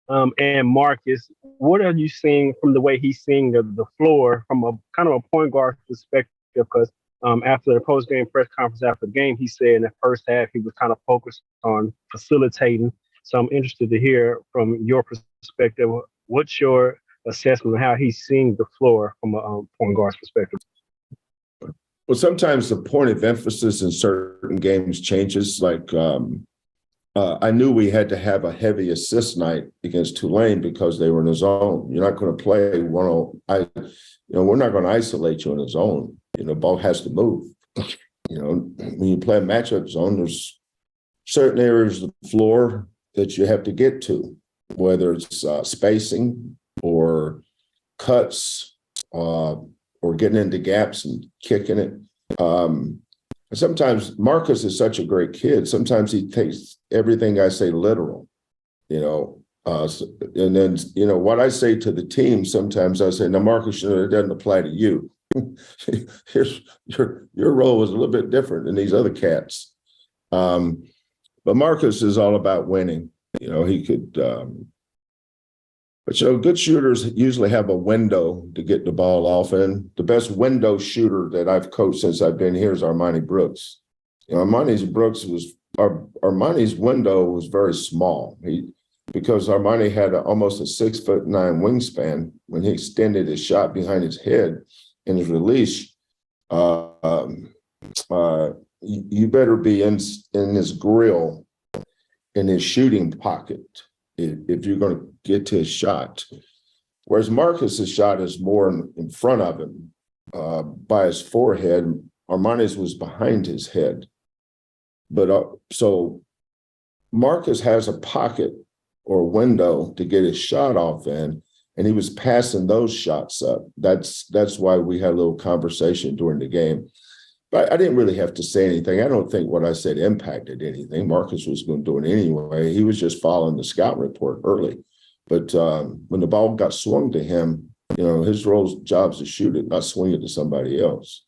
And Marcus, what are you seeing from the way he's seeing the floor from a kind of a point guard perspective? Because after the post game press conference after the game, he said in the first half he was kind of focused on facilitating. So I'm interested to hear from your perspective. What's your assessment of how he's seeing the floor from a point guard's perspective? Well, sometimes the point of emphasis in certain games changes. I knew we had to have a heavy assist night against Tulane because they were in a zone. You're not going to play we're not going to isolate you in a zone. Ball has to move. When you play a matchup zone, there's certain areas of the floor that you have to get to, whether it's spacing or cuts or getting into gaps and kicking it. Sometimes Marcus is such a great kid. Sometimes he takes everything I say literal, and then, what I say to the team, sometimes I say, now, Marcus, it doesn't apply to you. Here's your role was a little bit different than these other cats. But Marcus is all about winning. He could, but good shooters usually have a window to get the ball off in. The best window shooter that I've coached since I've been here is Armani Brooks. Armani's window was very small. Because Armani had almost a 6'9" wingspan. When he extended his shot behind his head in his release, you better be in his grill, in his shooting pocket, if you're going to get to his shot. Whereas Marcus's shot is more in front of him, by his forehead. Armani's was behind his head. But so Marcus has a pocket or window to get his shot off in, and he was passing those shots up. That's why we had a little conversation during the game. But I didn't really have to say anything. I don't think what I said impacted anything. Marcus was going to do it anyway. He was just following the scout report early. But when the ball got swung to him, his job is to shoot it, not swing it to somebody else.